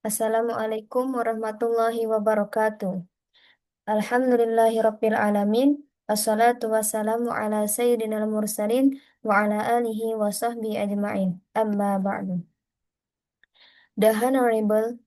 Assalamualaikum warahmatullahi wabarakatuh. Alhamdulillahi alamin. Assalatu wassalamu ala sayyidina mursalin wa ala alihi wa sahbihi ajma'in. Amma ba'du. The Honorable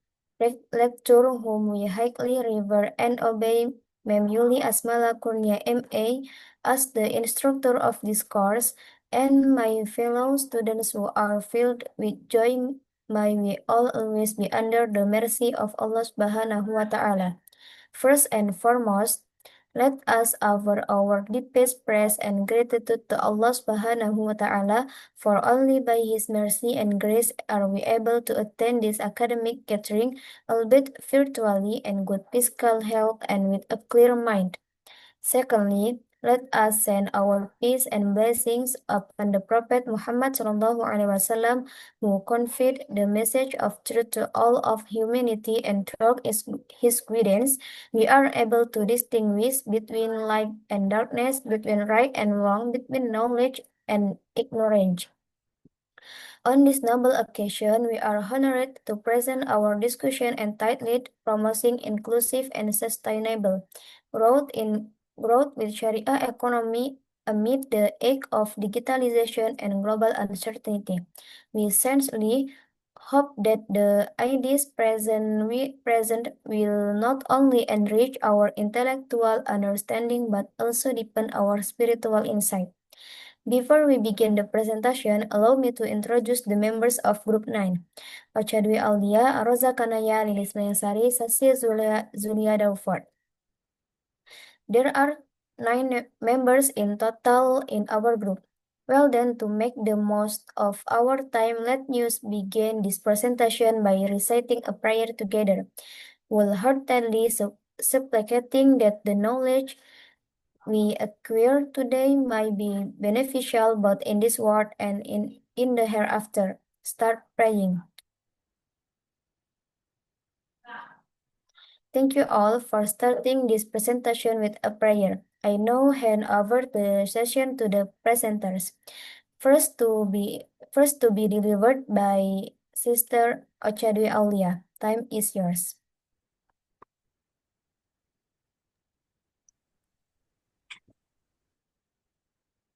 Lecturer whom we highly revere and obey, Mem Yuli Asmala Kurnia MA, as the instructor of this course, and my fellow students who are filled with joy, may we all always be under the mercy of Allah Subhanahu wa Ta'ala. First and foremost, let us offer our deepest praise and gratitude to Allah Subhanahu wa Ta'ala, for only by His mercy and grace are we able to attend this academic gathering, albeit virtually, and good physical health and with a clear mind. Secondly, let us send our peace and blessings upon the Prophet Muhammad SAW, who conveyed the message of truth to all of humanity, and through his guidance, we are able to distinguish between light and darkness, between right and wrong, between knowledge and ignorance. On this noble occasion, we are honored to present our discussion entitled Promoting Inclusive and Sustainable Growth with Sharia Economy amid the age of digitalization and global uncertainty. We sincerely hope that the ideas present will not only enrich our intellectual understanding but also deepen our spiritual insight. Before we begin the presentation, allow me to introduce the members of Group 9. Ochadwi Aulia, Rosa Kanaya, Lilis Mayasari, Sasya Zulia Daufort. There are 9 members in total in our group. Well then, to make the most of our time, let us begin this presentation by reciting a prayer together, wholeheartedly supplicating that the knowledge we acquire today might be beneficial both in this world and in the hereafter. Start praying. Thank you all for starting this presentation with a prayer. I now hand over the session to the presenters. First to be delivered by Sister Ochadwi Aulia. Time is yours.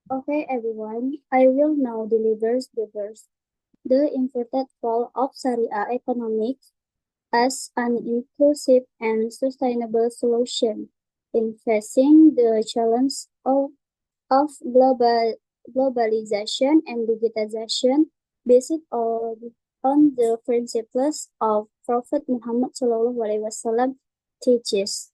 Okay, everyone, I will now deliver the verse. The inverted role of Sharia economics as an inclusive and sustainable solution in facing the challenge of globalization and digitization based on the principles of Prophet Muhammad SAW teaches.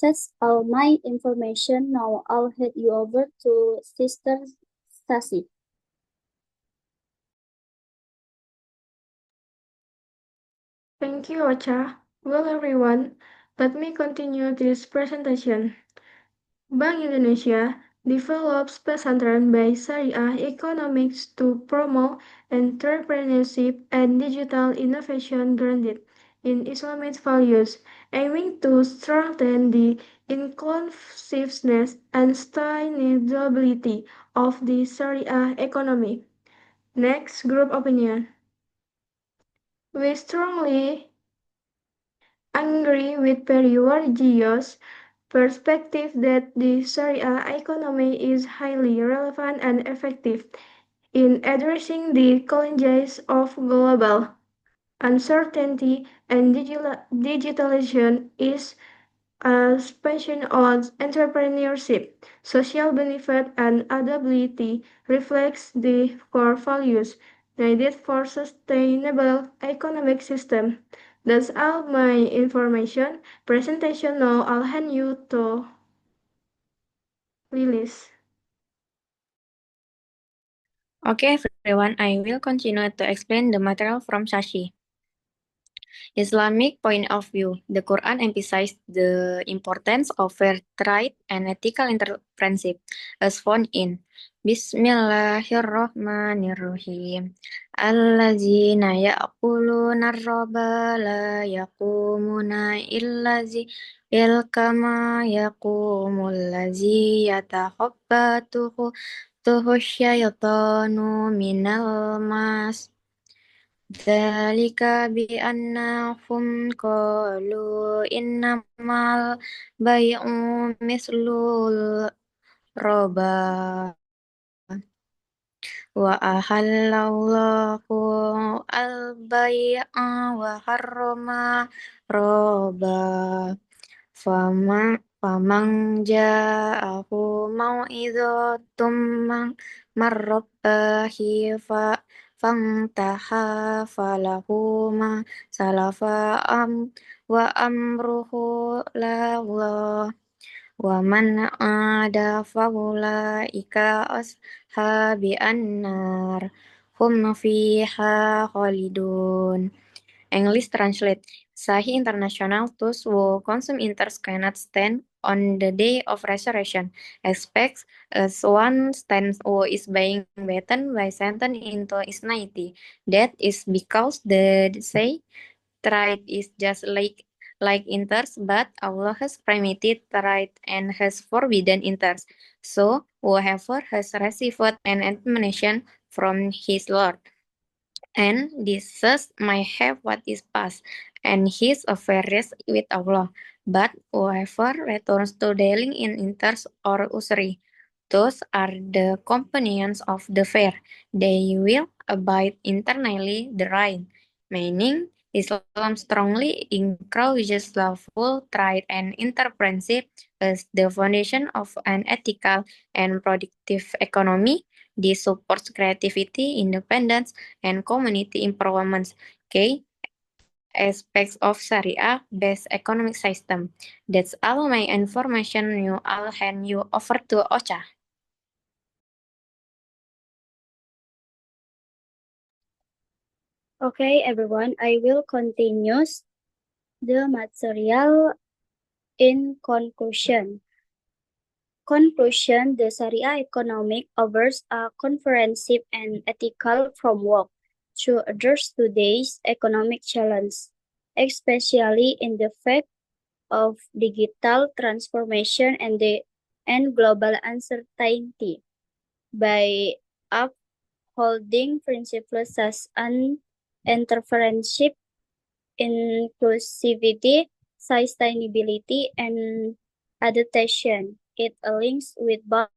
That's all my information. Now I'll hand you over to Sister Stasi. Thank you, Ocha. Well, everyone, let me continue this presentation. Bank Indonesia develops pesantren by Syariah economics to promote entrepreneurship and digital innovation grounded in Islamic values, aiming to strengthen the inclusiveness and sustainability of the Syariah economy. Next, group opinion. We strongly agree with Periwarjio's perspective that the Sharia economy is highly relevant and effective in addressing the challenges of global uncertainty and digitalization is a passion on entrepreneurship, social benefit, and adaptability reflects the core values needed for sustainable economic system. That's all my information. Presentation now I'll hand you to Lilis. Okay, everyone, I will continue to explain the material from Shashi. Islamic point of view, the Quran emphasized the importance of fair trade and ethical entrepreneurship, as found in Bismillahirrahmanirrahim. Allazina ya'kuluna ar-raba la yaqumuna kama yaqumul lazi yatakhabbatuhu syaitanu minal mas. ذلك بأنهم قالوا إنما البيع مثل الربا وأحل الله البيع وحرم الربا فمن جاءه موعظة من ربه فانتهى فله ما سلف وأمره إلى الله ومن عاد فأولئك أصحاب النار هم فيها خالدون. English translate. Sahih International those who consume inters cannot stand on the day of resurrection. Expects as one stands who is being beaten by Satan into eternity. That is because the say tried is just like inters, but Allah has permitted right and has forbidden inters. So whoever has received an admonition from his Lord and this might have what is past, and his affairs with Allah. But whoever returns to dealing in inters or usury, those are the companions of the fair. They will abide internally the right, meaning Islam strongly encourages lawful trade and entrepreneurship as the foundation of an ethical and productive economy. This supports creativity, independence, and community improvements. Okay, aspects of Sharia-based economic system. That's all my information. I'll hand you over to Ocha. Okay, everyone, I will continue the material in conclusion. Conclusion, the Sharia economic offers a comprehensive and ethical framework to address today's economic challenge, especially in the face of digital transformation and global uncertainty. By upholding principles such as entrepreneurship, inclusivity, sustainability, and adaptation. It aligns with both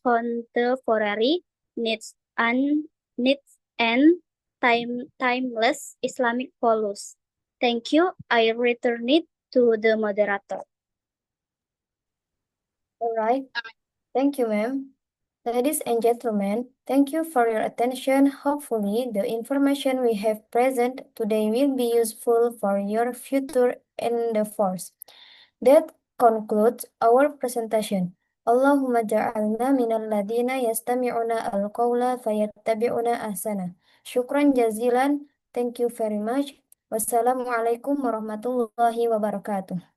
contemporary needs and timeless Islamic values. Thank you. I return it to the moderator. All right. Thank you, ma'am. Ladies and gentlemen, thank you for your attention. Hopefully, the information we have present today will be useful for your future endeavors. That concludes our presentation. Allahumma ja'alna minal ladina yastami'una al-qawla fayattabi'una ahsana. Syukran jazilan. Thank you very much. Wassalamualaikum warahmatullahi wabarakatuh.